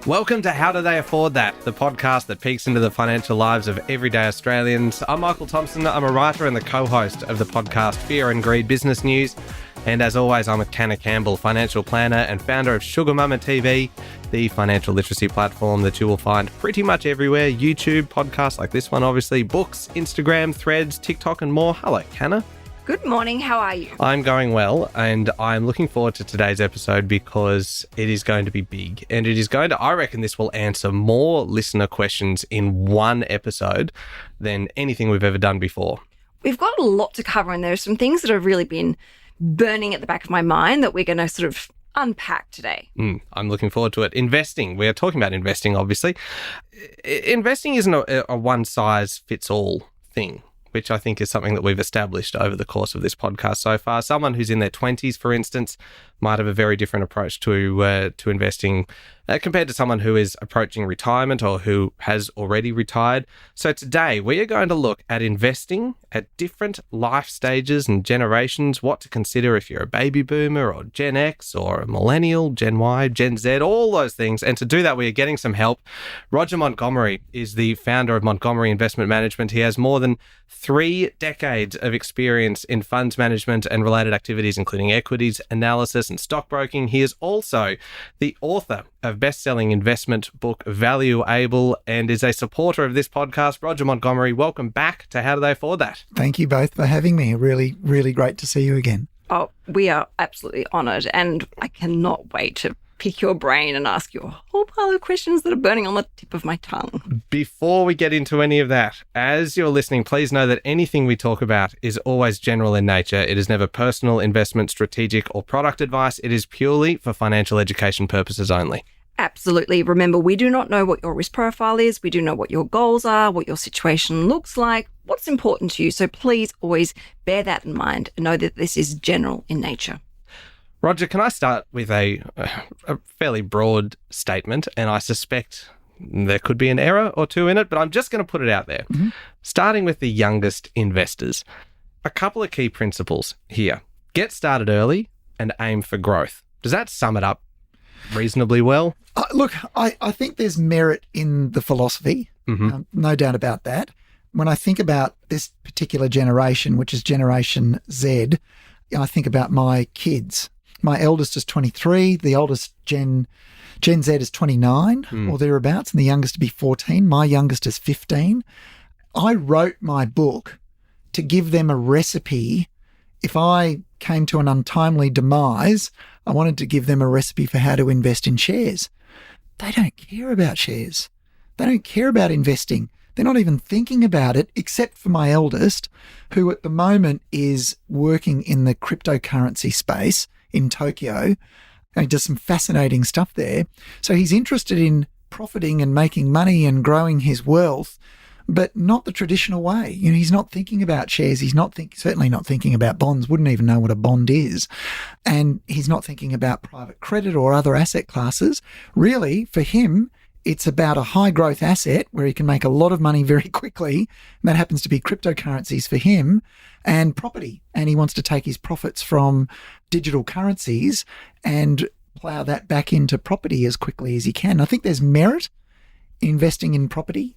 Welcome to How Do They Afford That, the podcast that peeks into the financial lives of everyday Australians. I'm Michael Thompson. I'm a writer and the co-host of the podcast Fear and Greed Business News. And as always, I'm with Hannah Campbell, financial planner and founder of Sugar Mama TV, the financial literacy platform that you will find pretty much everywhere. YouTube, podcasts like this one, obviously, books, Instagram, Threads, TikTok and more. Hello, Hannah. Good morning. How are you? I'm going well, and I'm looking forward to today's episode because it is going to be big, and it is going to, I reckon this will answer more listener questions in one episode than anything we've ever done before. We've got a lot to cover, and there are some things that have really been burning at the back of my mind that we're going to sort of unpack today. I'm looking forward to it. Investing. We are talking about investing, obviously. Investing isn't a one-size-fits-all thing, which I think is something that we've established over the course of this podcast so far. Someone who's in their 20s, for instance, might have a very different approach to investing compared to someone who is approaching retirement or who has already retired. So today we are going to look at investing at different life stages and generations, what to consider if you're a baby boomer or Gen X or a millennial, Gen Y, Gen Z, all those things. And to do that, we are getting some help. Roger Montgomery is the founder of Montgomery Investment Management. He has more than 3 decades of experience in funds management and related activities, including equities analysis and stockbroking. He is also the author of best-selling investment book Value Able and is a supporter of this podcast. Roger Montgomery, welcome back to How Do They Afford That? Thank you both for having me. Really, really great to see you again. Oh, we are absolutely honoured, and I cannot wait to pick your brain and ask you a whole pile of questions that are burning on the tip of my tongue. Before we get into any of that, as you're listening, please know that anything we talk about is always general in nature. It is never personal, investment, strategic, or product advice. It is purely for financial education purposes only. Absolutely. Remember, we do not know what your risk profile is. We do know what your goals are, what your situation looks like, what's important to you. So please always bear that in mind and know that this is general in nature. Roger, can I start with a fairly broad statement? And I suspect there could be an error or two in it, but I'm just going to put it out there. Starting with the youngest investors. A couple of key principles here. Get started early and aim for growth. Does that sum it up reasonably well? Look, I think there's merit in the philosophy, no doubt about that. When I think about this particular generation, which is Generation Z, I think about my kids. My eldest is 23, the oldest Gen Z is 29 or thereabouts, and the youngest to be 14. My youngest is 15. I wrote my book to give them a recipe. If I came to an untimely demise, I wanted to give them a recipe for how to invest in shares. They don't care about shares. They don't care about investing. They're not even thinking about it, except for my eldest, who at the moment is working in the cryptocurrency space in Tokyo, and he does some fascinating stuff there. So he's interested in profiting and making money and growing his wealth, but not the traditional way. You know, he's not thinking about shares. He's certainly not thinking about bonds, wouldn't even know what a bond is. And he's not thinking about private credit or other asset classes. Really, for him, it's about a high growth asset where he can make a lot of money very quickly. And that happens to be cryptocurrencies for him, and property. And he wants to take his profits from digital currencies and plow that back into property as quickly as he can. I think there's merit in investing in property,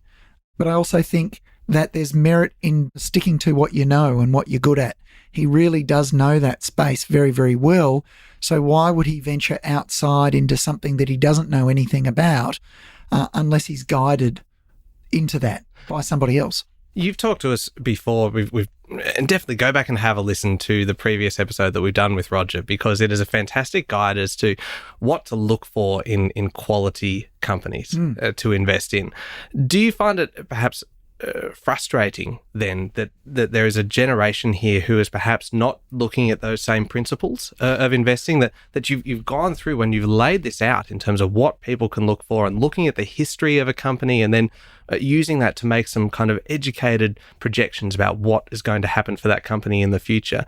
but I also think that there's merit in sticking to what you know and what you're good at. He really does know that space very, very well. So why would he venture outside into something that he doesn't know anything about unless he's guided into that by somebody else? You've talked to us before. We've and definitely go back and have a listen to the previous episode that we've done with Roger, because it is a fantastic guide as to what to look for in quality companies to invest in. Do you find it perhaps frustrating then that there is a generation here who is perhaps not looking at those same principles of investing that you've gone through when you've laid this out in terms of what people can look for and looking at the history of a company and then using that to make some kind of educated projections about what is going to happen for that company in the future?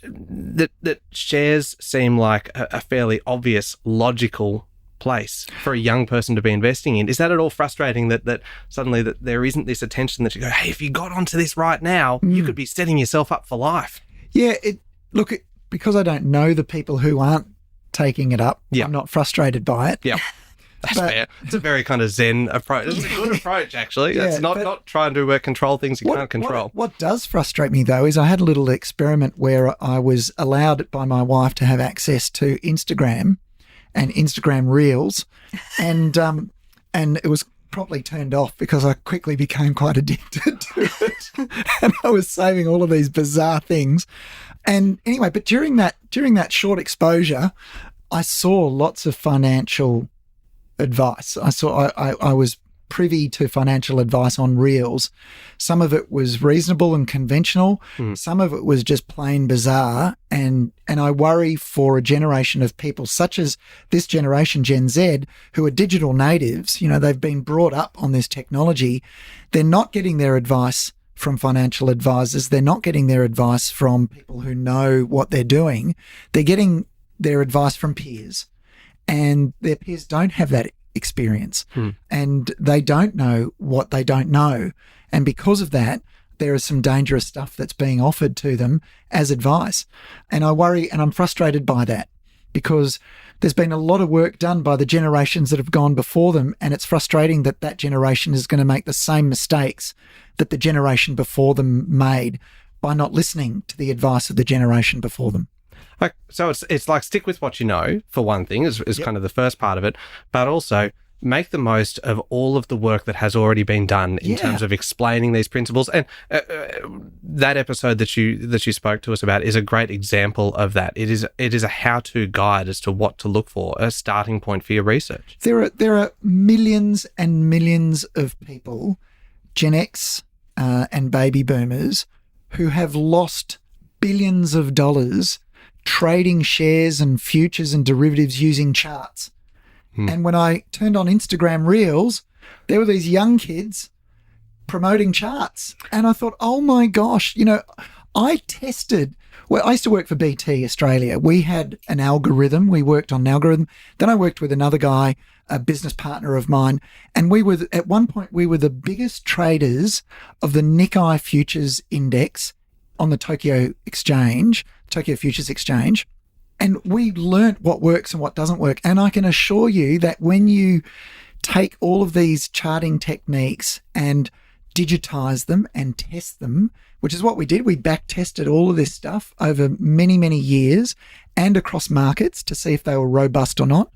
That shares seem like a fairly obvious, logical place for a young person to be investing in. Is that at all frustrating that suddenly that there isn't this attention that you go, hey, if you got onto this right now, you could be setting yourself up for life? Yeah, because I don't know the people who aren't taking it up, Yeah. I'm not frustrated by it. Yeah. That's fair. It's a very kind of Zen approach. It's a good approach, actually. Yeah, it's not trying to control things you can't control. What does frustrate me, though, is I had a little experiment where I was allowed by my wife to have access to Instagram and Instagram Reels, and it was properly turned off because I quickly became quite addicted to it, and I was saving all of these bizarre things. And anyway, but during that short exposure, I saw lots of financial advice. I was privy to financial advice on Reels. Some of it was reasonable and conventional. Some of it was just plain bizarre. And I worry for a generation of people such as this generation, Gen Z, who are digital natives. They've been brought up on this technology. They're not getting their advice from financial advisors. They're not getting their advice from people who know what they're doing. They're getting their advice from peers, and their peers don't have that experience, and they don't know what they don't know. And because of that, there is some dangerous stuff that's being offered to them as advice. And I worry, and I'm frustrated by that, because there's been a lot of work done by the generations that have gone before them, and it's frustrating that that generation is going to make the same mistakes that the generation before them made by not listening to the advice of the generation before them. So it's like stick with what you know, for one thing, is kind of the first part of it, but also make the most of all of the work that has already been done in terms of explaining these principles. And that episode that you spoke to us about is a great example of that. It is a how-to guide as to what to look for, a starting point for your research. There are millions and millions of people, Gen X and baby boomers, who have lost billions of dollars trading shares and futures and derivatives using charts. And when I turned on Instagram Reels, there were these young kids promoting charts. And I thought, oh my gosh, I used to work for BT Australia. We had an algorithm. We worked on an algorithm. Then I worked with another guy, a business partner of mine. And at one point, we were the biggest traders of the Nikkei Futures Index on the Tokyo Futures Exchange. And we learnt what works and what doesn't work. And I can assure you that when you take all of these charting techniques and digitize them and test them, which is what we did, we back tested all of this stuff over many, many years and across markets to see if they were robust or not.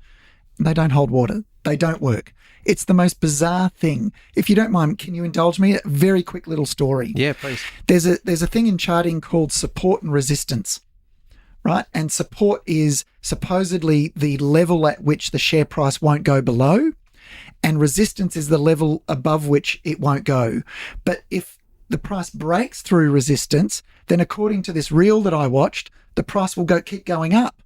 They don't hold water. They don't work. It's the most bizarre thing. If you don't mind, can you indulge me? A very quick little story. Yeah, please. There's a thing in charting called support and resistance, right? And support is supposedly the level at which the share price won't go below, and resistance is the level above which it won't go. But if the price breaks through resistance, then according to this reel that I watched, the price will keep going up.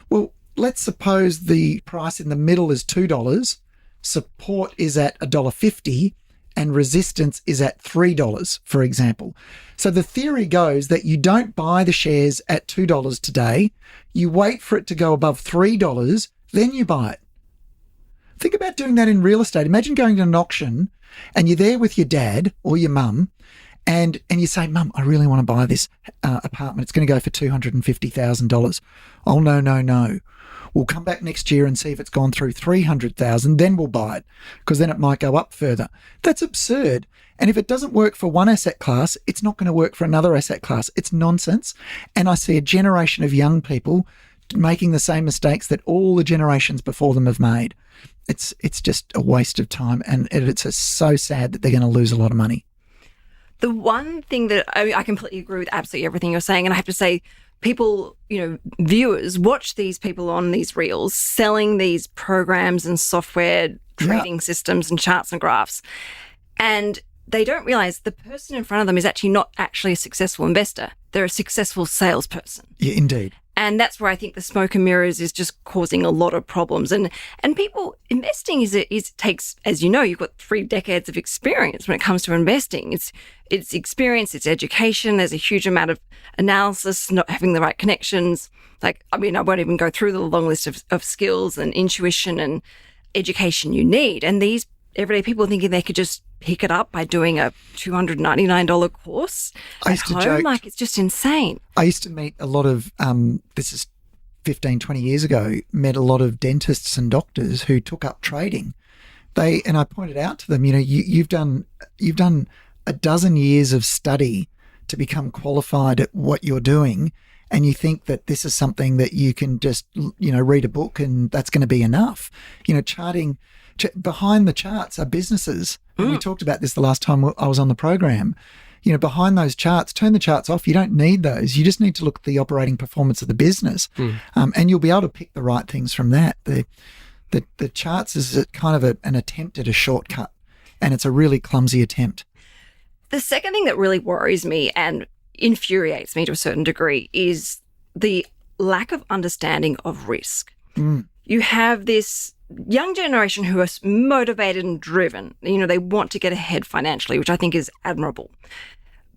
Well, let's suppose the price in the middle is $2, support is at $1.50, and resistance is at $3, for example. So the theory goes that you don't buy the shares at $2 today, you wait for it to go above $3, then you buy it. Think about doing that in real estate. Imagine going to an auction and you're there with your dad or your mum and you say, Mum, I really want to buy this apartment. It's going to go for $250,000. Oh, no. We'll come back next year and see if it's gone through 300,000, then we'll buy it, because then it might go up further. That's absurd. And if it doesn't work for one asset class, it's not going to work for another asset class. It's nonsense. And I see a generation of young people making the same mistakes that all the generations before them have made. It's just a waste of time, and it's so sad that they're going to lose a lot of money. The one thing that I completely agree with absolutely everything you're saying, and I have to say, people, viewers watch these people on these reels selling these programs and software trading systems and charts and graphs, and they don't realize the person in front of them is actually not actually a successful investor. They're a successful salesperson. Yeah, indeed. And that's where I think the smoke and mirrors is just causing a lot of problems. And people, investing takes, as you know, you've got 3 decades of experience when it comes to investing. It's experience, it's education. There's a huge amount of analysis, not having the right connections. I won't even go through the long list of skills and intuition and education you need. And these everyday people thinking they could just pick it up by doing a $299 course at home. It's just insane. I used to meet a lot of, this is 15, 20 years ago, met a lot of dentists and doctors who took up trading. And I pointed out to them, you've done a dozen years of study to become qualified at what you're doing, and you think that this is something that you can just, read a book and that's going to be enough. Charting, behind the charts are businesses. And we talked about this the last time I was on the program. Behind those charts, turn the charts off. You don't need those. You just need to look at the operating performance of the business, and you'll be able to pick the right things from that. The charts is kind of an attempt at a shortcut, and it's a really clumsy attempt. The second thing that really worries me and infuriates me to a certain degree is the lack of understanding of risk. You have this young generation who are motivated and driven. They want to get ahead financially, which I think is admirable.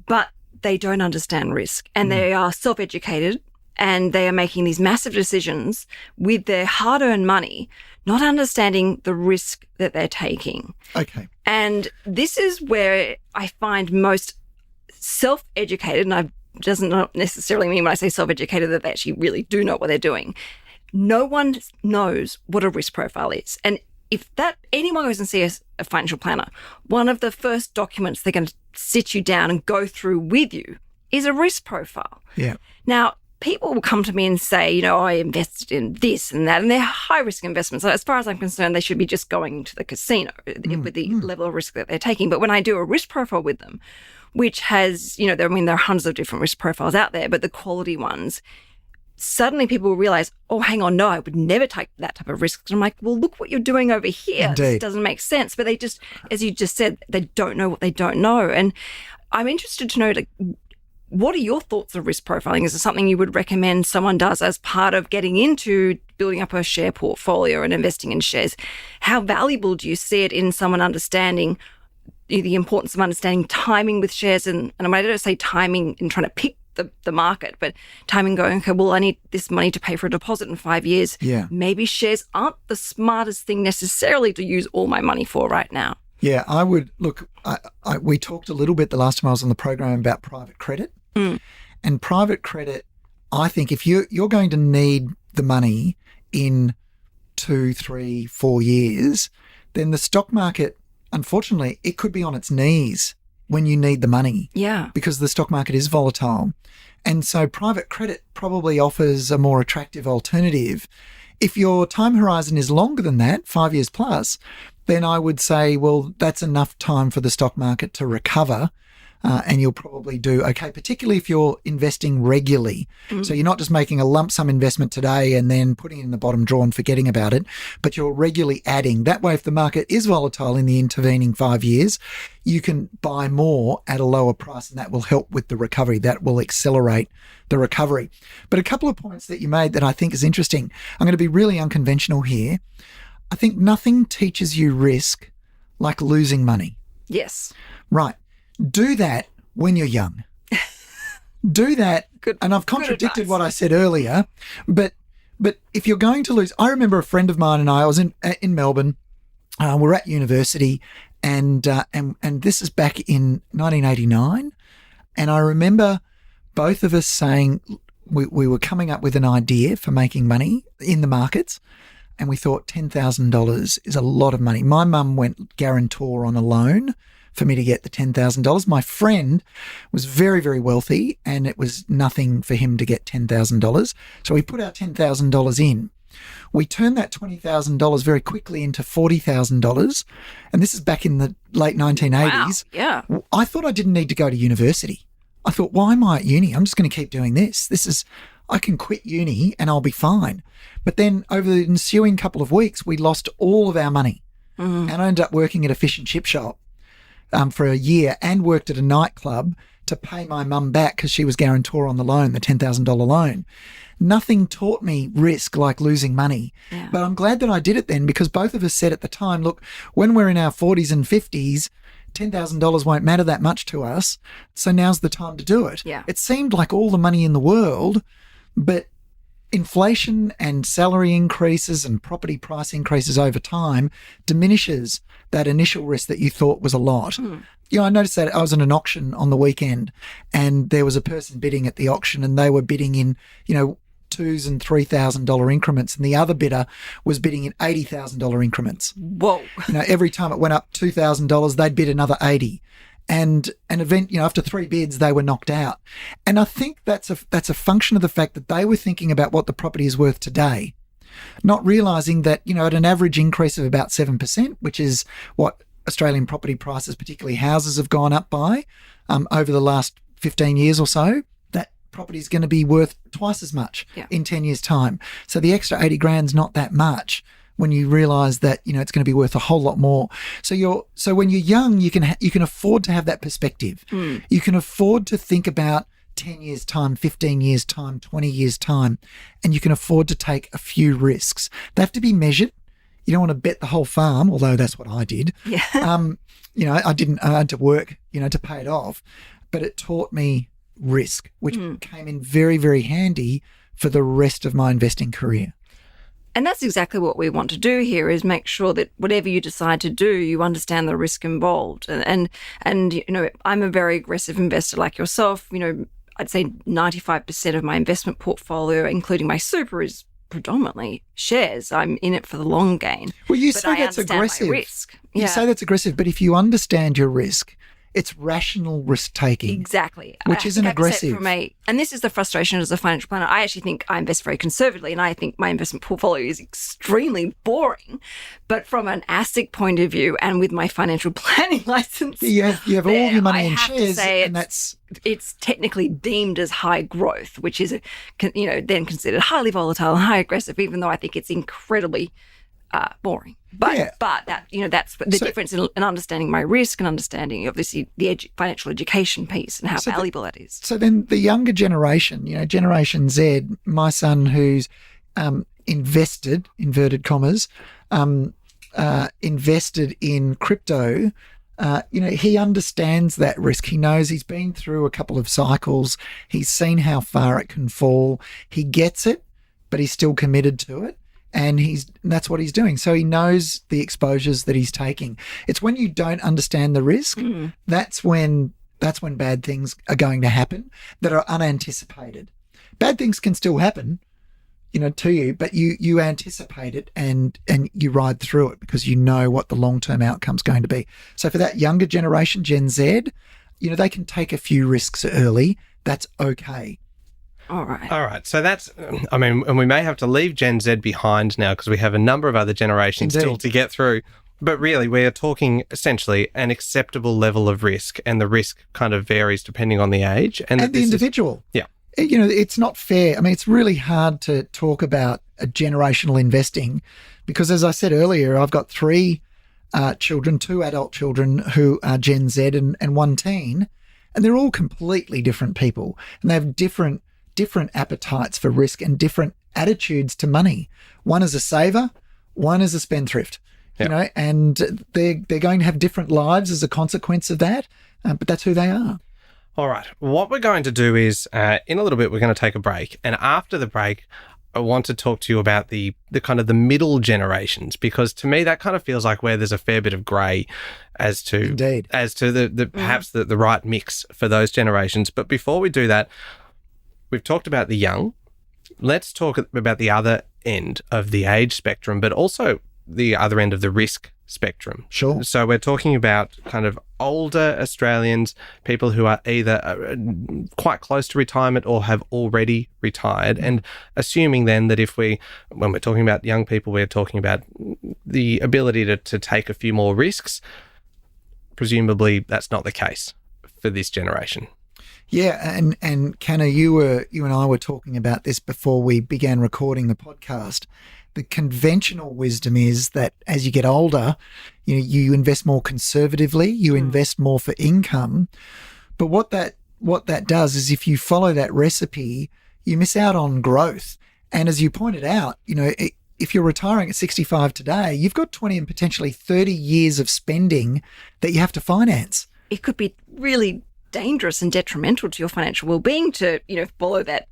But they don't understand risk, and they are self-educated, and they are making these massive decisions with their hard-earned money, not understanding the risk that they're taking. Okay. And this is where I find most self-educated, and I doesn't necessarily mean when I say self-educated that they actually really do know what they're doing. No one knows what a risk profile is. And if anyone goes and sees a financial planner, one of the first documents they're going to sit you down and go through with you is a risk profile. Yeah. Now, people will come to me and say, I invested in this and that, and they're high-risk investments. So as far as I'm concerned, they should be just going to the casino with the level of risk that they're taking. But when I do a risk profile with them, which has, there are hundreds of different risk profiles out there, but the quality ones, suddenly people will realize, oh, hang on, no, I would never take that type of risk. And I'm like, well, look what you're doing over here. Indeed. This doesn't make sense. But they just, as you just said, they don't know what they don't know. And I'm interested to know, what are your thoughts of risk profiling? Is it something you would recommend someone does as part of getting into building up a share portfolio and investing in shares? How valuable do you see it in someone understanding the importance of understanding timing with shares? And I don't say timing in trying to pick the market, but timing going, okay, well, I need this money to pay for a deposit in 5 years. Yeah. Maybe shares aren't the smartest thing necessarily to use all my money for right now. Yeah, I would look. We talked a little bit the last time I was on the program about private credit, and private credit. I think if you're going to need the money in 2, 3, 4 years, then the stock market, unfortunately, it could be on its knees when you need the money. Yeah, because the stock market is volatile, and so private credit probably offers a more attractive alternative. If your time horizon is longer than that, 5 years plus, then I would say, well, that's enough time for the stock market to recover, and you'll probably do okay, particularly if you're investing regularly. So you're not just making a lump sum investment today and then putting it in the bottom drawer and forgetting about it, but you're regularly adding. That way, if the market is volatile in the intervening 5 years, you can buy more at a lower price, and that will help with the recovery. That will accelerate the recovery. But a couple of points that you made that I think is interesting. I'm going to be really unconventional here. I think nothing teaches you risk like losing money. Yes. Right. Do that when you're young. Do that. Good. And I've contradicted what I said earlier, but if you're going to lose, I remember a friend of mine and I was in Melbourne. We're at university, and this is back in 1989, and I remember both of us saying we were coming up with an idea for making money in the markets. And we thought $10,000 is a lot of money. My mum went guarantor on a loan for me to get the $10,000. My friend was very, very wealthy, and it was nothing for him to get $10,000. So we put our $10,000 in. We turned that $20,000 very quickly into $40,000. And this is back in the late 1980s. Wow, yeah. I thought I didn't need to go to university. I thought, why am I at uni? I'm just going to keep doing this. I can quit uni and I'll be fine. But then over the ensuing couple of weeks, we lost all of our money. And I ended up working at a fish and chip shop for a year, and worked at a nightclub to pay my mum back because she was guarantor on the loan, the $10,000 loan. Nothing taught me risk like losing money. Yeah. But I'm glad that I did it then, because both of us said at the time, look, when we're in our 40s and 50s, $10,000 won't matter that much to us. So now's the time to do it. Yeah. It seemed like all the money in the world, but inflation and salary increases and property price increases over time diminishes that initial risk that you thought was a lot. I noticed that I was in an auction on the weekend, and there was a person bidding at the auction, and they were bidding in, $2,000 and $3,000 increments, and the other bidder was bidding in $80,000 increments. Whoa. Every time it went up $2,000, they'd bid another 80. And an event, after 3 bids, they were knocked out. And I think that's a function of the fact that they were thinking about what the property is worth today, not realising that, at an average increase of about 7%, which is what Australian property prices, particularly houses, have gone up by over the last 15 years or so, that property is going to be worth twice as much in 10 years' time. So the extra 80 grand's not that much when you realise that it's going to be worth a whole lot more. So when you're young, you can afford to have that perspective. You can afford to think about 10 years' time, 15 years' time, 20 years' time, and you can afford to take a few risks. They have to be measured. You don't want to bet the whole farm, although that's what I did. Yeah. I didn't earn to work, to pay it off, but it taught me risk, which came in very, very handy for the rest of my investing career. And that's exactly what we want to do here, is make sure that whatever you decide to do, you understand the risk involved. And I'm a very aggressive investor like yourself. I'd say 95% of my investment portfolio, including my super, is predominantly shares. I'm in it for the long gain. Well, you say that's aggressive. My risk. You say that's aggressive, but if you understand your risk, it's rational risk taking. Exactly. Which isn't aggressive. And this is the frustration as a financial planner. I actually think I invest very conservatively, and I think my investment portfolio is extremely boring. But from an ASIC point of view, and with my financial planning license, you have all your money in shares, and it's technically deemed as high growth, which is then considered highly volatile and high aggressive, even though I think it's incredibly boring. But that's the difference in understanding my risk and understanding, obviously, the financial education piece and how valuable that is. So then the younger generation, Generation Z, my son who's invested, inverted commas, invested in crypto, he understands that risk. He knows, he's been through a couple of cycles. He's seen how far it can fall. He gets it, but he's still committed to it. And that's what he's doing. So he knows the exposures that he's taking. It's when you don't understand the risk, that's when bad things are going to happen that are unanticipated. Bad things can still happen, to you, but you anticipate it and you ride through it because you know what the long-term outcome's going to be. So for that younger generation, Gen Z, they can take a few risks early. That's okay. All right. So and we may have to leave Gen Z behind now because we have a number of other generations still to get through. But really, we are talking essentially an acceptable level of risk, and the risk kind of varies depending on the age. And the individual. It's not fair. I mean, it's really hard to talk about a generational investing because, as I said earlier, I've got 3 children, 2 adult children who are Gen Z and 1 teen, and they're all completely different people, and they have different appetites for risk and different attitudes to money. One is a saver, one is a spendthrift, and they're going to have different lives as a consequence of that, but that's who they are. All right. What we're going to do is, in a little bit, we're going to take a break. And after the break, I want to talk to you about the kind of the middle generations, because to me, that kind of feels like where there's a fair bit of grey as to the perhaps the right mix for those generations. But before we do that, we've talked about the young. Let's talk about the other end of the age spectrum, but also the other end of the risk spectrum. Sure. So we're talking about kind of older Australians, people who are either quite close to retirement or have already retired, and assuming then that when we're talking about young people, we're talking about the ability to take a few more risks. Presumably that's not the case for this generation. Yeah, and Canna, you and I were talking about this before we began recording the podcast. The conventional wisdom is that as you get older, you invest more conservatively, you invest more for income. But what that does is, if you follow that recipe, you miss out on growth. And as you pointed out, if you're retiring at 65 today, you've got 20 and potentially 30 years of spending that you have to finance. It could be really dangerous and detrimental to your financial well-being to, follow that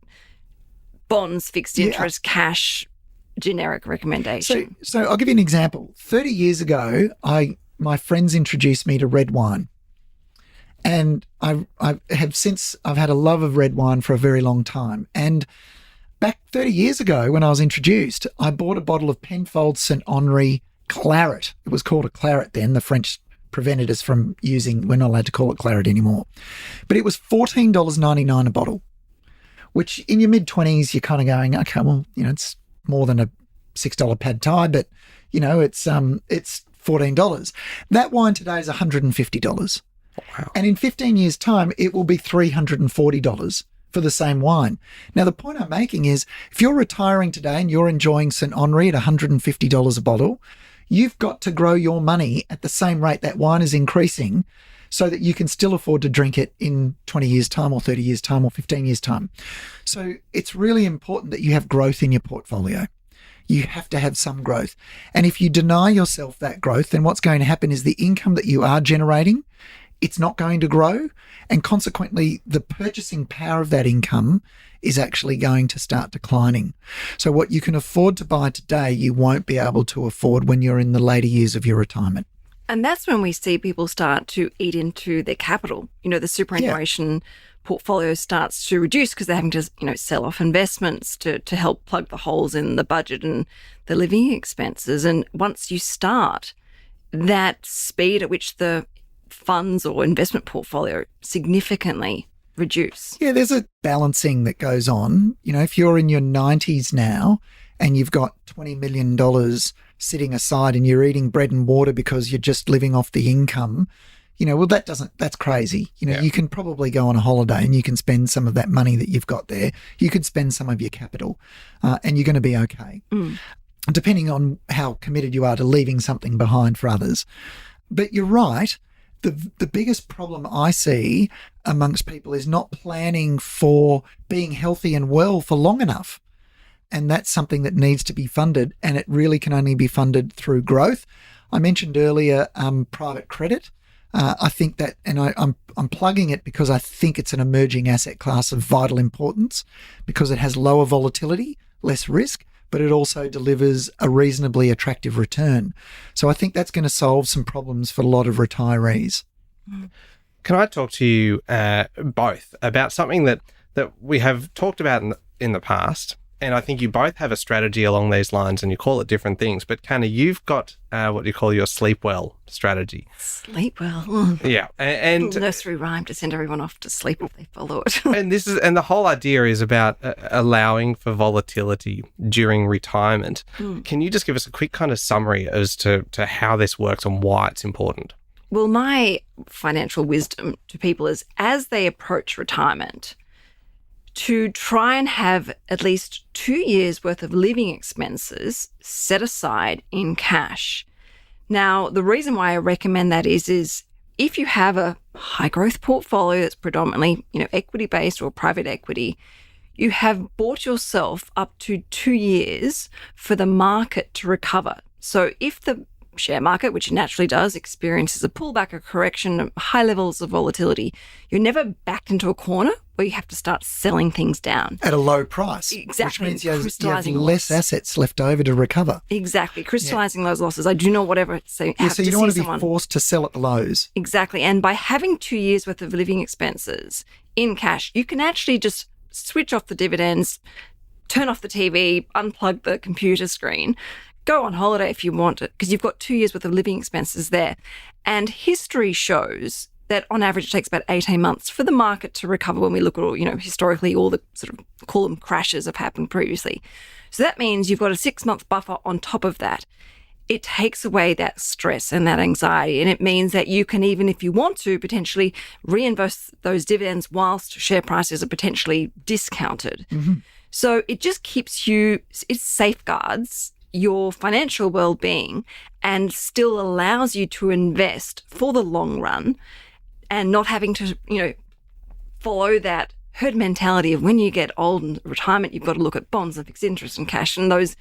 bonds, fixed interest, cash, generic recommendation. So I'll give you an example. 30 years ago, my friends introduced me to red wine. And I've had a love of red wine for a very long time. And Back 30 years ago when I was introduced, I bought a bottle of Penfolds St. Henri Claret. It was called a Claret then. The French prevented us from using, we're not allowed to call it Claret anymore. But it was $14.99 a bottle, which in your mid-20s, you're kind of going, okay, well, it's more than a $6 pad thai, but, it's $14. That wine today is $150. Wow. And in 15 years' time, it will be $340 for the same wine. Now, the point I'm making is if you're retiring today and you're enjoying St. Henri at $150 a bottle, you've got to grow your money at the same rate that wine is increasing so that you can still afford to drink it in 20 years' time or 30 years' time or 15 years' time. So it's really important that you have growth in your portfolio. You have to have some growth. And if you deny yourself that growth, then what's going to happen is the income that you are generating, it's not going to grow. And consequently, the purchasing power of that income is actually going to start declining. So what you can afford to buy today, you won't be able to afford when you're in the later years of your retirement. And that's when we see people start to eat into their capital. The superannuation portfolio starts to reduce because they're having to, sell off investments to help plug the holes in the budget and the living expenses. And once you start, that speed at which the funds or investment portfolio significantly reduce. Yeah, there's a balancing that goes on. If you're in your 90s now and you've got $20 million sitting aside and you're eating bread and water because you're just living off the income, that's crazy. You can probably go on a holiday and you can spend some of that money that you've got there. You could spend some of your capital and you're going to be okay, depending on how committed you are to leaving something behind for others. But you're right. The biggest problem I see amongst people is not planning for being healthy and well for long enough. And that's something that needs to be funded, and it really can only be funded through growth. I mentioned earlier private credit. I think that, and I'm plugging it because I think it's an emerging asset class of vital importance because it has lower volatility, less risk, but it also delivers a reasonably attractive return. So I think that's going to solve some problems for a lot of retirees. Can I talk to you both about something that we have talked about in the past? And I think you both have a strategy along these lines and you call it different things. But Kanna, you've got what you call your sleep well strategy. Sleep well. Yeah. And nursery rhyme to send everyone off to sleep if they follow it. and the whole idea is about allowing for volatility during retirement. Can you just give us a quick kind of summary as to how this works and why it's important? Well, my financial wisdom to people is as they approach retirement, to try and have at least 2 years worth of living expenses set aside in cash. Now, the reason why I recommend that is if you have a high growth portfolio that's predominantly, equity based or private equity, you have bought yourself up to 2 years for the market to recover. So if the share market, which it naturally does, experiences a pullback, a correction, high levels of volatility, you're never backed into a corner where you have to start selling things down. At a low price. Exactly. Which means you have less assets left over to recover. Exactly. Crystallizing those losses. I do not whatever say. So you don't want to be forced to sell at the lows. Exactly. And by having 2 years worth of living expenses in cash, you can actually just switch off the dividends, turn off the TV, unplug the computer screen, go on holiday if you want it, because you've got 2 years worth of living expenses there. And history shows that on average it takes about 18 months for the market to recover when we look at, historically all the sort of call them crashes have happened previously. So that means you've got a 6-month buffer on top of that. It takes away that stress and that anxiety. And it means that you can, even if you want to, potentially reinvest those dividends whilst share prices are potentially discounted. Mm-hmm. So it just keeps it safeguards your financial well-being and still allows you to invest for the long run and not having to, follow that herd mentality of when you get old and retirement, you've got to look at bonds and fixed interest and cash and those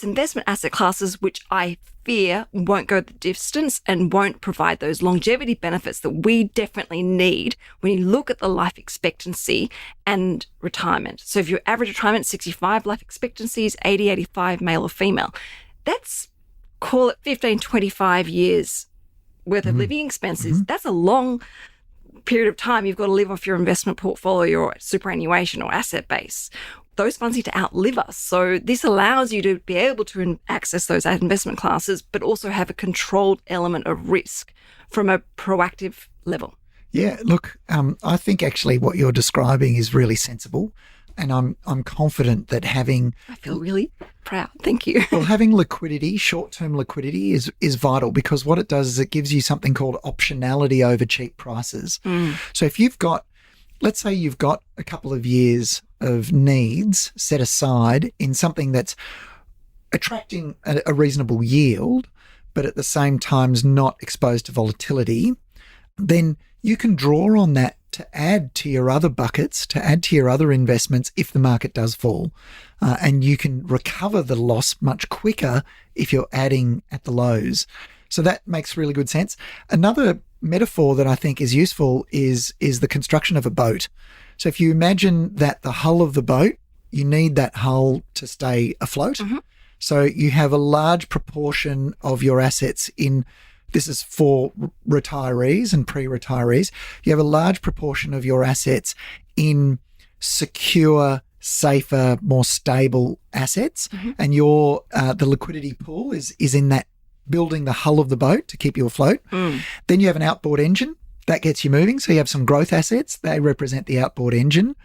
investment asset classes, which I fear won't go the distance and won't provide those longevity benefits that we definitely need when you look at the life expectancy and retirement. So if your average retirement is 65, life expectancy is 80, 85, male or female. That's, call it 15, 25 years worth of living expenses. Mm-hmm. That's a long period of time you've got to live off your investment portfolio or superannuation or asset base. those funds need to outlive us. So this allows you to be able to access those investment classes, but also have a controlled element of risk from a proactive level. Yeah, look, I think actually what you're describing is really sensible. And I'm confident that having... I feel really proud. Thank you. Well, having liquidity, short-term liquidity is vital, because what it does is it gives you something called optionality over cheap prices. So if you've got, let's say you've got a couple of years of needs set aside in something that's attracting a reasonable yield, but at the same time is not exposed to volatility, then you can draw on that to add to your other buckets, to add to your other investments if the market does fall. And you can recover the loss much quicker if you're adding at the lows. So that makes really good sense. Another metaphor that I think is useful is the construction of a boat. So if you imagine that the hull of the boat, you need that hull to stay afloat. So you have a large proportion of your assets in... This is for retirees and pre-retirees. You have a large proportion of your assets in secure, safer, more stable assets, and your the liquidity pool is in that building the hull of the boat to keep you afloat. Then you have an outboard engine that gets you moving. So you have some growth assets. They represent the outboard engine.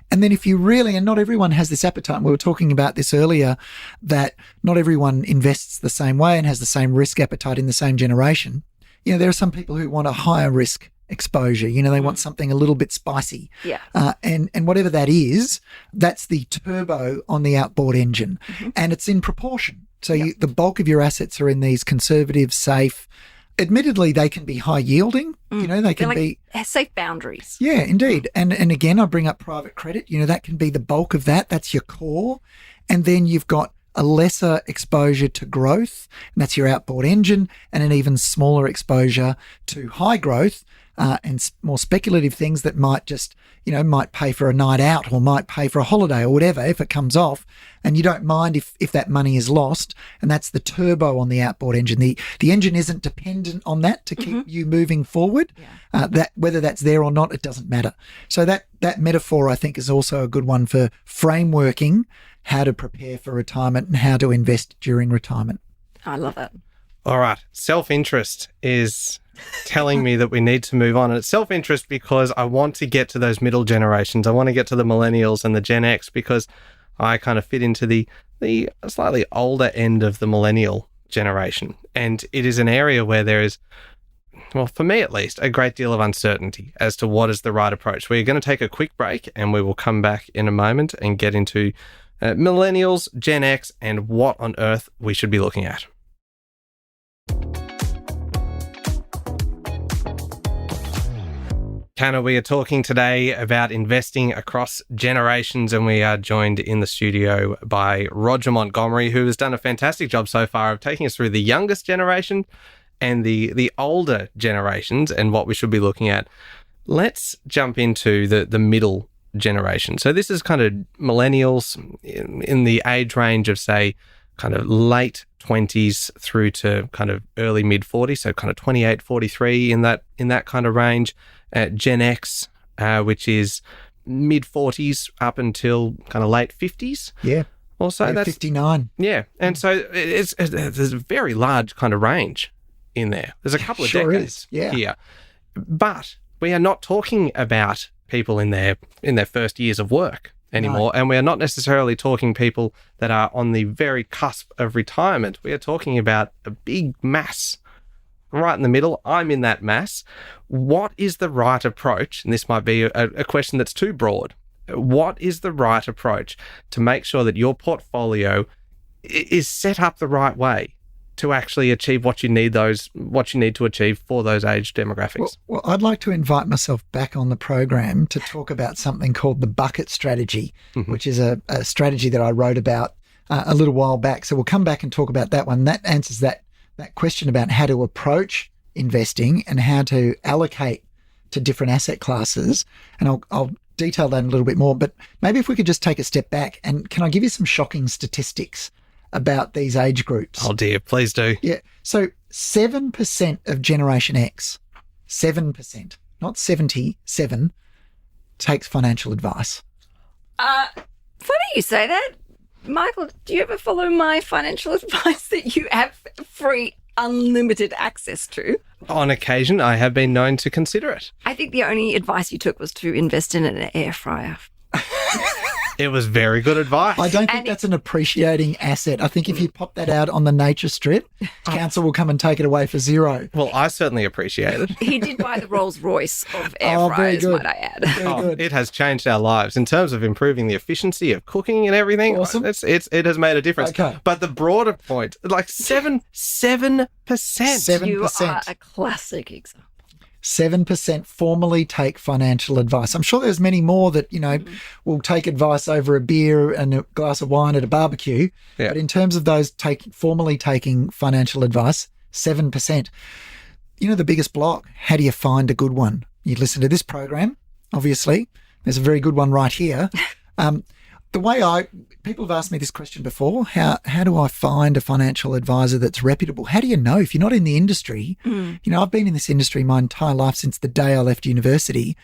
And then if you really, and not everyone has this appetite, we were talking about this earlier, that not everyone invests the same way and has the same risk appetite in the same generation. You know, there are some people who want a higher risk exposure. You know, they want something a little bit spicy. Yeah. And whatever that is, that's the turbo on the outboard engine. And it's in proportion. So the bulk of your assets are in these conservative, safe... Admittedly, they can be high yielding. You know, they can be safe boundaries. Yeah, indeed. And again, I bring up private credit. You know, that can be the bulk of that. That's your core. And then you've got a lesser exposure to growth, and that's your outboard engine, and an even smaller exposure to high growth and more speculative things that might just, you know, might pay for a night out or might pay for a holiday or whatever if it comes off. And you don't mind if that money is lost. And that's the turbo on the outboard engine. The engine isn't dependent on that to keep you moving forward. That whether that's there or not, it doesn't matter. So that metaphor, I think, is also a good one for frameworking how to prepare for retirement and how to invest during retirement. I love it. All right. Self-interest is telling me that we need to move on. And it's self-interest because I want to get to those middle generations. I want to get to the millennials and the Gen X because I kind of fit into the slightly older end of the millennial generation. And it is an area where there is, well, for me at least, a great deal of uncertainty as to what is the right approach. We're going to take a quick break and we will come back in a moment and get into millennials, Gen X, and what on earth we should be looking at. Canna, we are talking today about investing across generations, and we are joined in the studio by Roger Montgomery, who has done a fantastic job so far of taking us through the youngest generation and the older generations and what we should be looking at. Let's jump into the middle generation. So this is kind of millennials in the age range of, say, kind of late 20s through to kind of early mid 40s, so kind of 28, 43 in that kind of range. Gen X, which is mid 40s up until kind of late 50s. Yeah. Also, that's 59. Yeah. And so there's a very large kind of range in there. There's a couple of decades here. But we are not talking about people in their first years of work anymore. No. And we are not necessarily talking people that are on the very cusp of retirement. We are talking about a big mass right in the middle. I'm in that mass. What is the right approach? And this might be a question that's too broad. What is the right approach to make sure that your portfolio is set up the right way to actually achieve what you need to achieve for those age demographics? Well, I'd like to invite myself back on the program to talk about something called the bucket strategy, which is a strategy that I wrote about a little while back. So we'll come back and talk about that one. That answers that question about how to approach investing and how to allocate to different asset classes. And I'll detail that a little bit more, but maybe if we could just take a step back, and can I give you some shocking statistics about these age groups? Oh dear, please do. Yeah. So 7% of Generation X, 7%, not 77, takes financial advice. Funny you say that. Michael, do you ever follow my financial advice that you have free, unlimited access to? On occasion, I have been known to consider it. I think the only advice you took was to invest in an air fryer. It was very good advice. I don't think that's an appreciating asset. I think if you pop that out on the nature strip, council will come and take it away for zero. Well, I certainly appreciate it. He did buy the Rolls Royce of air very fryers, good. might I add. Very good. It has changed our lives in terms of improving the efficiency of cooking and everything. Awesome. It has made a difference. Okay. But the broader point, like 7%. 7%. You are a classic example. 7% formally take financial advice. I'm sure there's many more that, will take advice over a beer and a glass of wine at a barbecue. Yeah. But in terms of those formally taking financial advice, 7%. The biggest block, how do you find a good one? You listen to this program, obviously. There's a very good one right here. People have asked me this question before. How do I find a financial advisor that's reputable? How do you know if you're not in the industry? I've been in this industry my entire life since the day I left university.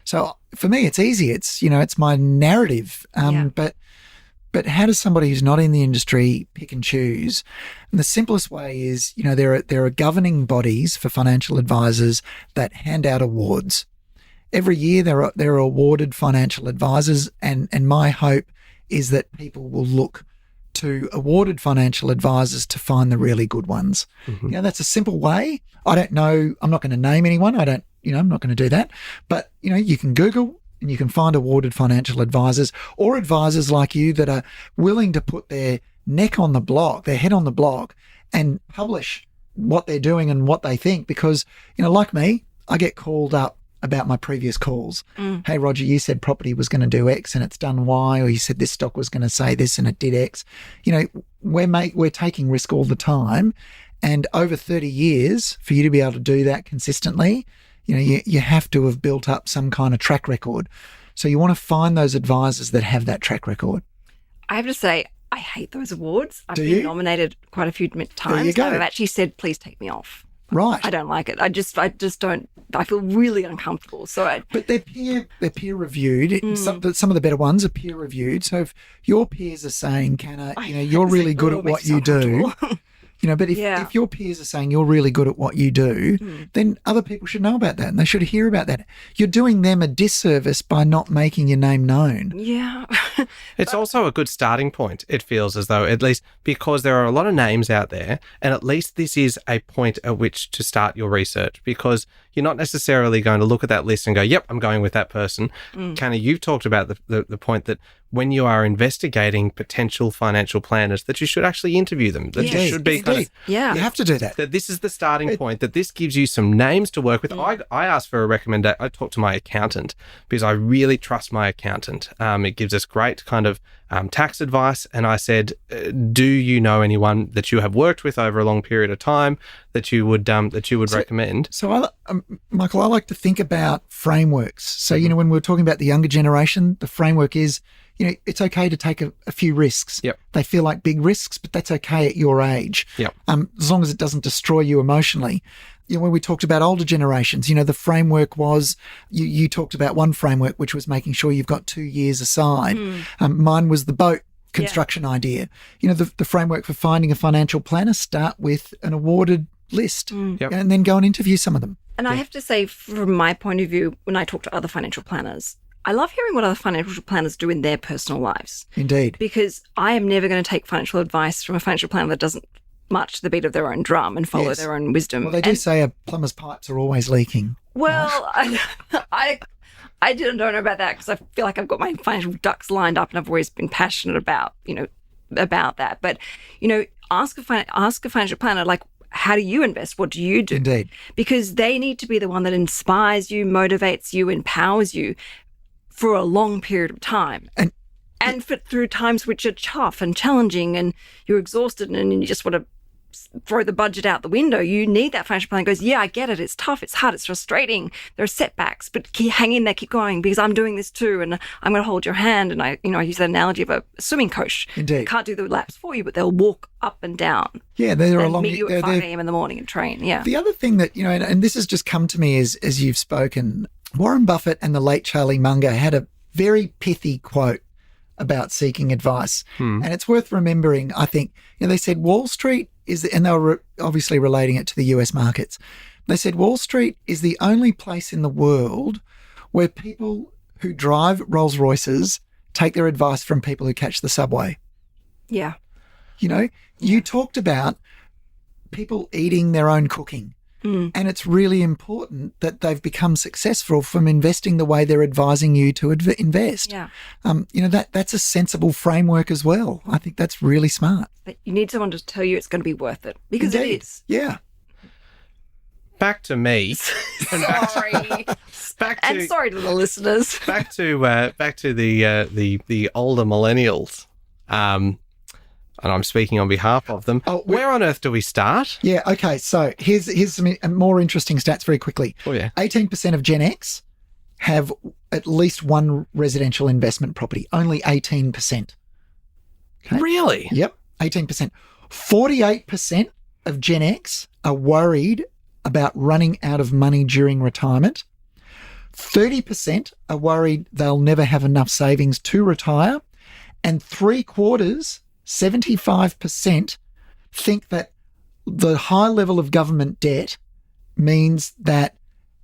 So for me, it's easy. It's my narrative. But how does somebody who's not in the industry pick and choose? And the simplest way is, there are governing bodies for financial advisors that hand out awards. Every year there are awarded financial advisors, and my hope is that people will look to awarded financial advisors to find the really good ones. Mm-hmm. That's a simple way. I don't know. I'm not going to name anyone. I'm not going to do that. But, you can Google and you can find awarded financial advisors or advisors like you that are willing to put their neck on the block, their head on the block, and publish what they're doing and what they think. Because, like me, I get called up about my previous calls. Hey, Roger, you said property was going to do X and it's done Y, or you said this stock was going to say this and it did X. We're taking risk all the time. And over 30 years, for you to be able to do that consistently, you have to have built up some kind of track record. So you want to find those advisors that have that track record. I have to say, I hate those awards. I've Do been you? nominated quite a few times. There you go. I've actually said, please take me off. Right. I don't like it. I just don't. I feel really uncomfortable. But they're peer reviewed. Some of the better ones are peer reviewed. So if your peers are saying, Canna, you're really good at what you do. But if your peers are saying you're really good at what you do, then other people should know about that and they should hear about that. You're doing them a disservice by not making your name known. Yeah. It's also a good starting point, it feels as though, at least because there are a lot of names out there, and at least this is a point at which to start your research, because you're not necessarily going to look at that list and go, yep, I'm going with that person. Canna, you've talked about the point that when you are investigating potential financial planners, that you should actually interview them, that you should be You have to do that. That this is the starting point, that this gives you some names to work with. I asked for a recommendation. I talked to my accountant because I really trust my accountant. It gives us great kind of tax advice. And I said, do you know anyone that you have worked with over a long period of time that you would recommend? So, Michael, I like to think about frameworks. So, when we're talking about the younger generation, the framework is, it's okay to take a few risks. Yep. They feel like big risks, but that's okay at your age. Yep. As long as it doesn't destroy you emotionally. When we talked about older generations, the framework was, you talked about one framework, which was making sure you've got 2 years aside. Mine was the boat construction idea. The framework for finding a financial planner, start with an awarded list and then go and interview some of them. And I have to say, from my point of view, when I talk to other financial planners, I love hearing what other financial planners do in their personal lives. Indeed. Because I am never going to take financial advice from a financial planner that doesn't march to the beat of their own drum and follow their own wisdom. Well, they do say a plumber's pipes are always leaking. Well, I don't know about that, because I feel like I've got my financial ducks lined up and I've always been passionate about that. But, ask a financial planner, like, how do you invest? What do you do? Indeed. Because they need to be the one that inspires you, motivates you, empowers you for a long period of time. And through times which are tough and challenging and you're exhausted and you just want to throw the budget out the window, you need that financial plan that goes, yeah, I get it. It's tough. It's hard. It's frustrating. There are setbacks, but hang in there, keep going, because I'm doing this too. And I'm going to hold your hand. And I use that analogy of a swimming coach. Indeed. They can't do the laps for you, but they'll walk up and down. Yeah, they're and along. meet you at 5 a.m. in the morning and train. Yeah. The other thing that, and this has just come to me as you've spoken, Warren Buffett and the late Charlie Munger had a very pithy quote about seeking advice. And it's worth remembering, I think, they said Wall Street is, and they were obviously relating it to the US markets. They said Wall Street is the only place in the world where people who drive Rolls Royces take their advice from people who catch the subway. Yeah. You talked about people eating their own cooking. And it's really important that they've become successful from investing the way they're advising you to invest. Yeah. That's a sensible framework as well. I think that's really smart. But you need someone to tell you it's going to be worth it, because Indeed. it is. Yeah. Back to me. Sorry. And sorry to the listeners. Back to the older millennials. And I'm speaking on behalf of them. Where on earth do we start? Yeah, okay. So here's some more interesting stats very quickly. Oh, yeah. 18% of Gen X have at least one residential investment property. Only 18%. Okay? Really? Yep, 18%. 48% of Gen X are worried about running out of money during retirement. 30% are worried they'll never have enough savings to retire. And 3/4, 75%, think that the high level of government debt means that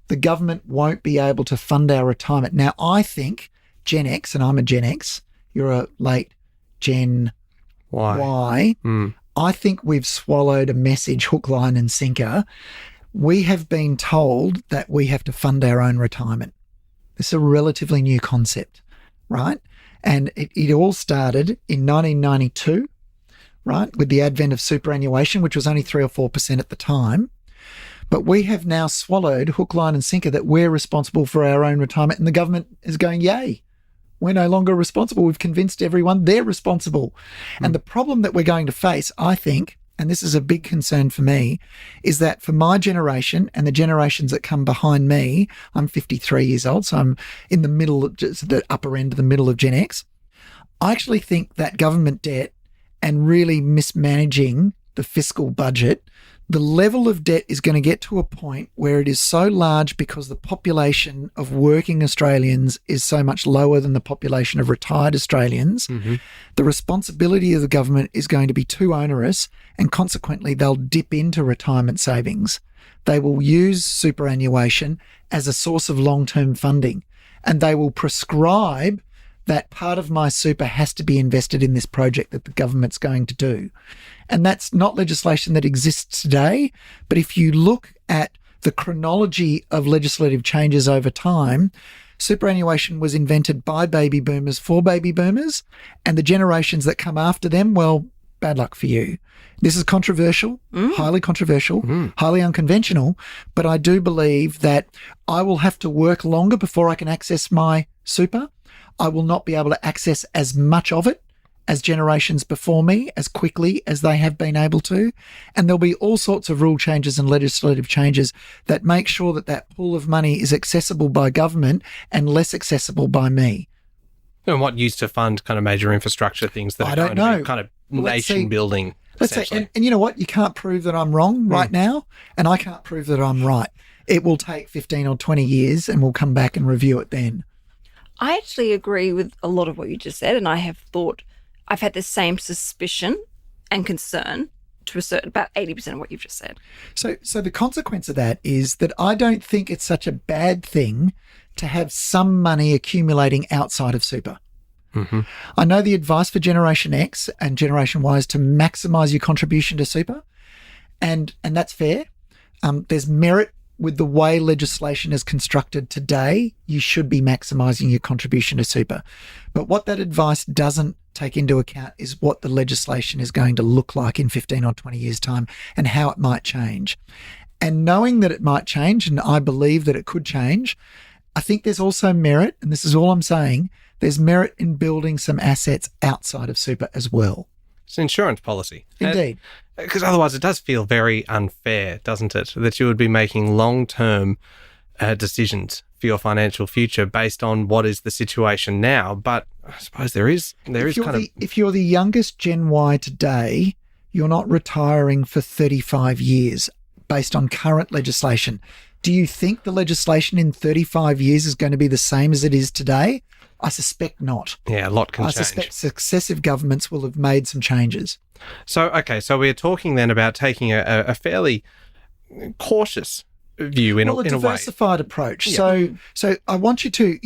the government won't be able to fund our retirement. Now, I think Gen X, and I'm a Gen X, you're a late Gen Y. I think we've swallowed a message hook, line and sinker. We have been told that we have to fund our own retirement. This is a relatively new concept, right? And it all started in 1992, right, with the advent of superannuation, which was only 3 or 4% at the time. But we have now swallowed hook, line and sinker that we're responsible for our own retirement, and the government is going, yay, we're no longer responsible. We've convinced everyone they're responsible. And the problem that we're going to face, I think, and this is a big concern for me, is that for my generation and the generations that come behind me, I'm 53 years old, so I'm in the middle, just the upper end of the middle of Gen X. I actually think that government debt and really mismanaging the fiscal budget, the level of debt is going to get to a point where it is so large because the population of working Australians is so much lower than the population of retired Australians. The responsibility of the government is going to be too onerous, and consequently they'll dip into retirement savings. They will use superannuation as a source of long-term funding, and they will prescribe that part of my super has to be invested in this project that the government's going to do. And that's not legislation that exists today. But if you look at the chronology of legislative changes over time, superannuation was invented by baby boomers for baby boomers, and the generations that come after them, well, bad luck for you. This is controversial, highly controversial, highly unconventional, but I do believe that I will have to work longer before I can access my super. I will not be able to access as much of it as generations before me as quickly as they have been able to. And there'll be all sorts of rule changes and legislative changes that make sure that that pool of money is accessible by government and less accessible by me. And what used to fund kind of major infrastructure things that I are don't going to know. be kind of nation building. Let's say, and you know what? You can't prove that I'm wrong right now, and I can't prove that I'm right. It will take 15 or 20 years, and we'll come back and review it then. I actually agree with a lot of what you just said, and I have thought, I've had the same suspicion and concern to a certain, about 80% of what you've just said. So the consequence of that is that I don't think it's such a bad thing to have some money accumulating outside of super. I know the advice for Generation X and Generation Y is to maximise your contribution to super, and that's fair. There's merit with the way legislation is constructed today. You should be maximising your contribution to super. But what that advice doesn't take into account is what the legislation is going to look like in 15 or 20 years' time and how it might change. And knowing that it might change, and I believe that it could change, I think there's also merit, and this is all I'm saying, there's merit in building some assets outside of super as well. It's an insurance policy. Indeed. Because otherwise it does feel very unfair, doesn't it? That you would be making long-term decisions for your financial future based on what is the situation now. But I suppose if you're the youngest Gen Y today, you're not retiring for 35 years based on current legislation. Do you think the legislation in 35 years is going to be the same as it is today? I suspect not. Yeah, a lot can I change. suspect successive governments will have made some changes. So we're talking then about taking a fairly cautious view in a way. Diversified approach. Yeah. So I want you to,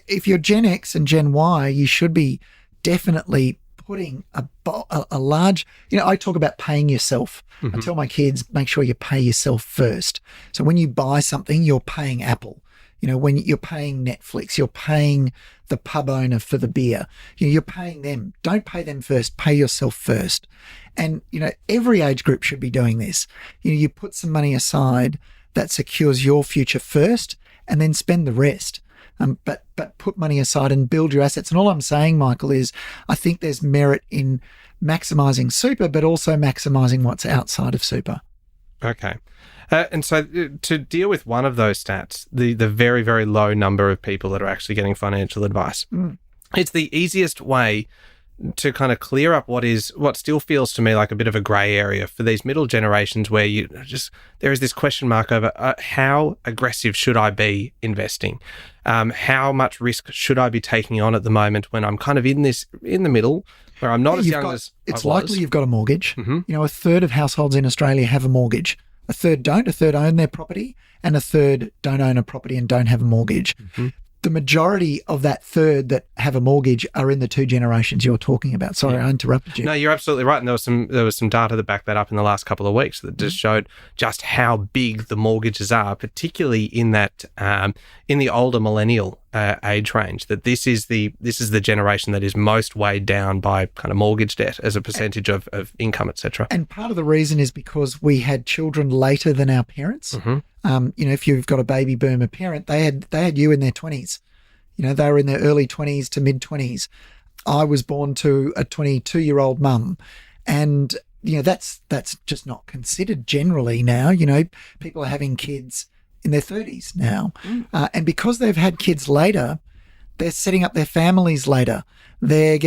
if you're Gen X and Gen Y, you should be definitely putting a large, I talk about paying yourself. I tell my kids, make sure you pay yourself first. So when you buy something, you're paying Apple. When you're paying Netflix, you're paying the pub owner for the beer. You're paying them. Don't pay them first. Pay yourself first. And, every age group should be doing this. You put some money aside that secures your future first and then spend the rest. But put money aside and build your assets. And all I'm saying, Michael, is I think there's merit in maximising super, but also maximising what's outside of super. Okay. And so to deal with one of those stats, the very, very low number of people that are actually getting financial advice, it's the easiest way to kind of clear up what still feels to me like a bit of a grey area for these middle generations where there is this question mark over how aggressive should I be investing? How much risk should I be taking on at the moment when I'm kind of in the middle where I'm not as young as I was? It's likely you've got a mortgage. A third of households in Australia have a mortgage. A third don't. A third own their property, and a third don't own a property and don't have a mortgage. The majority of that third that have a mortgage are in the two generations you're talking about. Sorry, I interrupted you. No, you're absolutely right. And there was some data that backed that up in the last couple of weeks that just showed just how big the mortgages are, particularly in that in the older millennial age range. That this is the generation that is most weighed down by kind of mortgage debt as a percentage of income, etc. And part of the reason is because we had children later than our parents. If you've got a baby boomer parent, they had you in their 20s. They were in their early 20s to mid 20s. I was born to a 22-year-old mum, and that's just not considered generally now. People are having kids in their 30s now, and because they've had kids later, they're setting up their families later. They're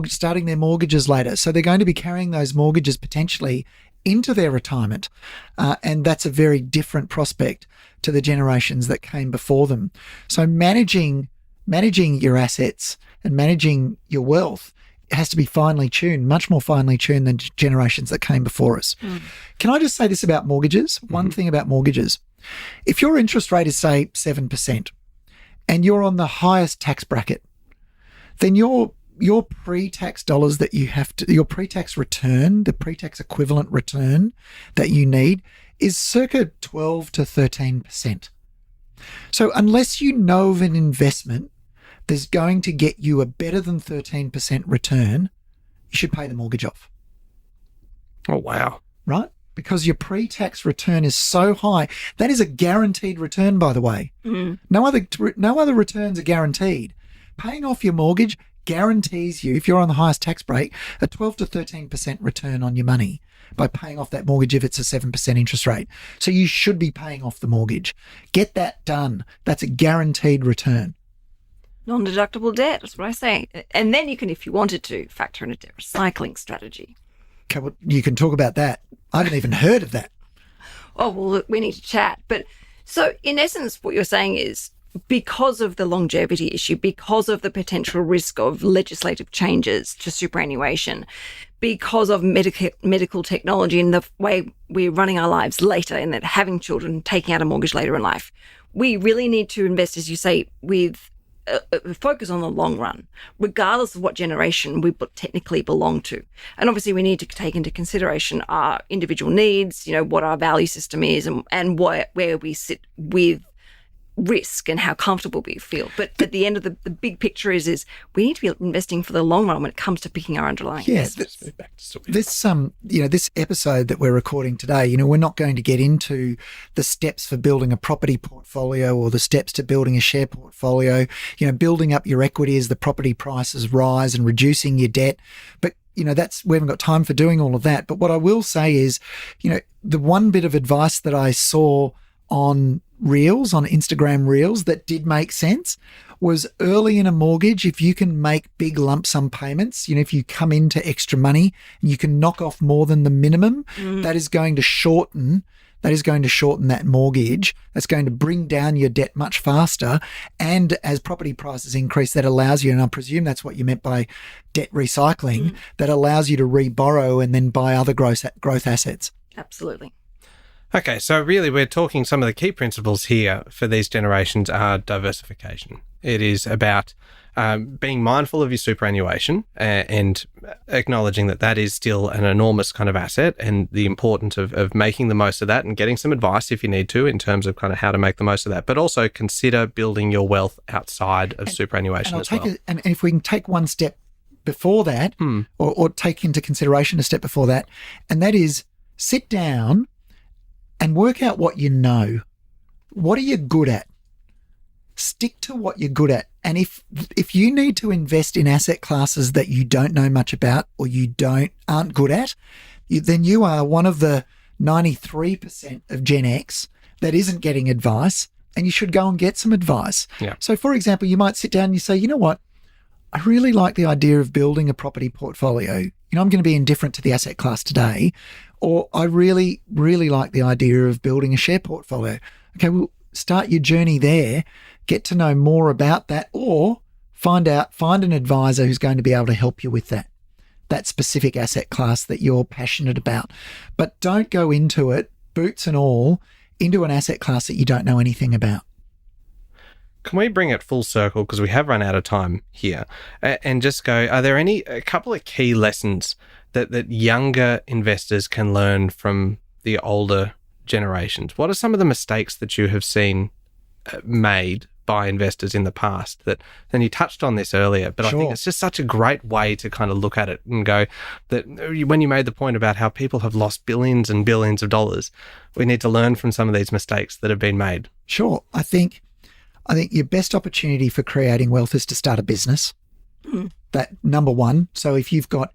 starting their mortgages later, so they're going to be carrying those mortgages potentially into their retirement, and that's a very different prospect to the generations that came before them. So managing your assets and managing your wealth has to be finely tuned, much more finely tuned than generations that came before us. Can I just say this about mortgages? One thing about mortgages. If your interest rate is, say, 7% and you're on the highest tax bracket, then your pre-tax dollars that you have to, your pre-tax return, the pre-tax equivalent return that you need is circa 12 to 13%. So unless you know of an investment that's going to get you a better than 13% return, you should pay the mortgage off. Oh, wow. Right? Because your pre-tax return is so high. That is a guaranteed return, by the way. No other returns are guaranteed. Paying off your mortgage guarantees you, if you're on the highest tax break, a 12 to 13% return on your money by paying off that mortgage if it's a 7% interest rate. So you should be paying off the mortgage. Get that done. That's a guaranteed return. Non-deductible debt, that's what I say. And then you can, if you wanted to, factor in a debt recycling strategy. Okay, well, you can talk about that. I haven't even heard of that. Oh, well, look, we need to chat. But so in essence, what you're saying is, because of the longevity issue, because of the potential risk of legislative changes to superannuation, because of medical technology and the way we're running our lives later and that having children, taking out a mortgage later in life, we really need to invest, as you say, with a focus on the long run, regardless of what generation we technically belong to. And obviously we need to take into consideration our individual needs, what our value system is and where we sit with risk and how comfortable we feel. But at the end of the big picture is we need to be investing for the long run when it comes to picking our underlying assets. This episode that we're recording today, we're not going to get into the steps for building a property portfolio or the steps to building a share portfolio, building up your equity as the property prices rise and reducing your debt. But we haven't got time for doing all of that. But what I will say is, the one bit of advice that I saw on Instagram Reels that did make sense was early in a mortgage, if you can make big lump sum payments, if you come into extra money and you can knock off more than the minimum, that is going to shorten that is going to shorten that mortgage. That's going to bring down your debt much faster. And as property prices increase, that allows you, and I presume that's what you meant by debt recycling, that allows you to re-borrow and then buy other growth assets. Absolutely. Okay, so really we're talking some of the key principles here for these generations are diversification. It is about being mindful of your superannuation and acknowledging that that is still an enormous kind of asset, and the importance of making the most of that and getting some advice if you need to in terms of kind of how to make the most of that, but also consider building your wealth outside of superannuation as well. And if we can take one step before that or take into consideration a step before that, and that is sit down and work out what you know. What are you good at? Stick to what you're good at. And if you need to invest in asset classes that you don't know much about or you aren't good at, then you are one of the 93% of Gen X that isn't getting advice, and you should go and get some advice. Yeah. So, for example, you might sit down and you say, you know what? I really like the idea of building a property portfolio. You know, I'm going to be indifferent to the asset class today, or I really, really like the idea of building a share portfolio. Okay, well, start your journey there, get to know more about that, or find an advisor who's going to be able to help you with that specific asset class that you're passionate about. But don't go into it, boots and all, into an asset class that you don't know anything about. Can we bring it full circle, because we have run out of time here, and just go, are there a couple of key lessons that younger investors can learn from the older generations? What are some of the mistakes that you have seen made by investors in the past? And you touched on this earlier, but Sure. I think it's just such a great way to kind of look at it and go that when you made the point about how people have lost billions and billions of dollars, we need to learn from some of these mistakes that have been made. Sure. I think your best opportunity for creating wealth is to start a business. That number one. So if you've got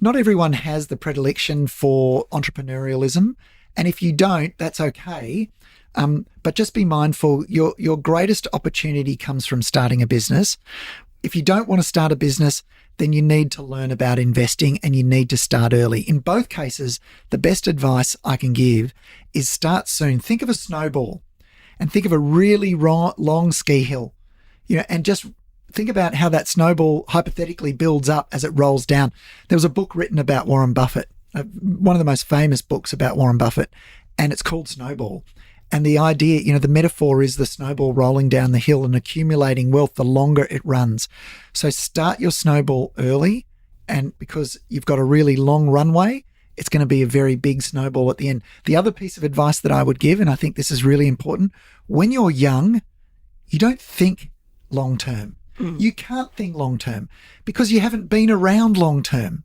not everyone has the predilection for entrepreneurialism. And if you don't, that's okay. But just be mindful, your greatest opportunity comes from starting a business. If you don't want to start a business, then you need to learn about investing and you need to start early. In both cases, the best advice I can give is start soon. Think of a snowball and think of a really long ski hill, and just think about how that snowball hypothetically builds up as it rolls down. There was a book written about Warren Buffett, one of the most famous books about Warren Buffett, and it's called Snowball. And the idea, the metaphor is the snowball rolling down the hill and accumulating wealth the longer it runs. So start your snowball early, and because you've got a really long runway, it's going to be a very big snowball at the end. The other piece of advice that I would give, and I think this is really important, when you're young, you don't think long term. You can't think long term because you haven't been around long term.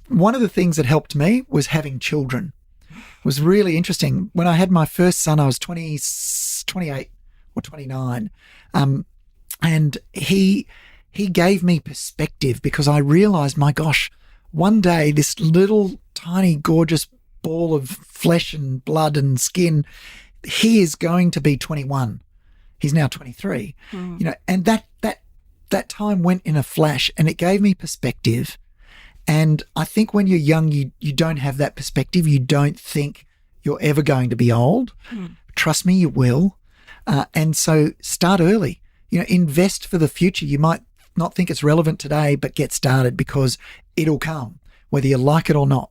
One of the things that helped me was having children. It was really interesting. When I had my first son, I was 28 or 29. And he gave me perspective because I realized, my gosh, one day this little tiny gorgeous ball of flesh and blood and skin, he is going to be 21. He's now 23. And that time went in a flash, and it gave me perspective. And I think when you're young, you don't have that perspective. You don't think you're ever going to be old. Trust me, you will. And so start early. Invest for the future. You might not think it's relevant today, but get started because it'll come, whether you like it or not.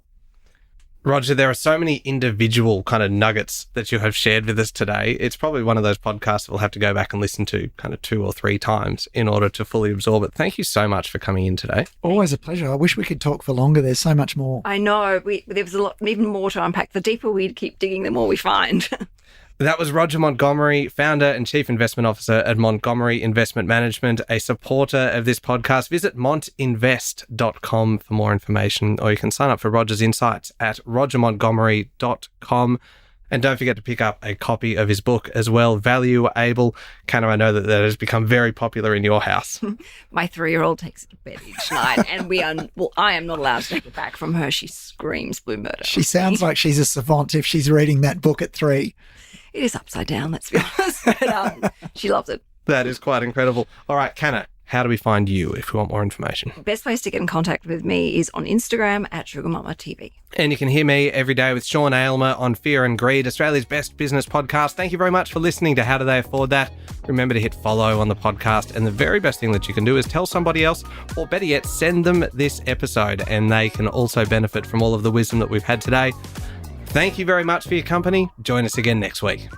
Roger, there are so many individual kind of nuggets that you have shared with us today. It's probably one of those podcasts we'll have to go back and listen to kind of 2 or 3 times in order to fully absorb it. Thank you so much for coming in today. Always a pleasure. I wish we could talk for longer. There's so much more. I know. There was even more to unpack. The deeper we keep digging, the more we find. That was Roger Montgomery, founder and chief investment officer at Montgomery Investment Management, a supporter of this podcast. Visit montinvest.com for more information, or you can sign up for Roger's Insights at rogermontgomery.com. And don't forget to pick up a copy of his book as well, Value Able. Canna, I know that has become very popular in your house. My 3-year-old takes it to bed each night, and I am not allowed to take it back from her. She screams blue murder. She sounds like she's a savant if she's reading that book at 3. It is upside down, let's be honest. But she loves it. That is quite incredible. All right, Canna, how do we find you if we want more information? Best place to get in contact with me is on Instagram at SugarMamaTV. And you can hear me every day with Sean Aylmer on Fear and Greed, Australia's best business podcast. Thank you very much for listening to How Do They Afford That? Remember to hit follow on the podcast. And the very best thing that you can do is tell somebody else, or better yet, send them this episode, and they can also benefit from all of the wisdom that we've had today. Thank you very much for your company. Join us again next week.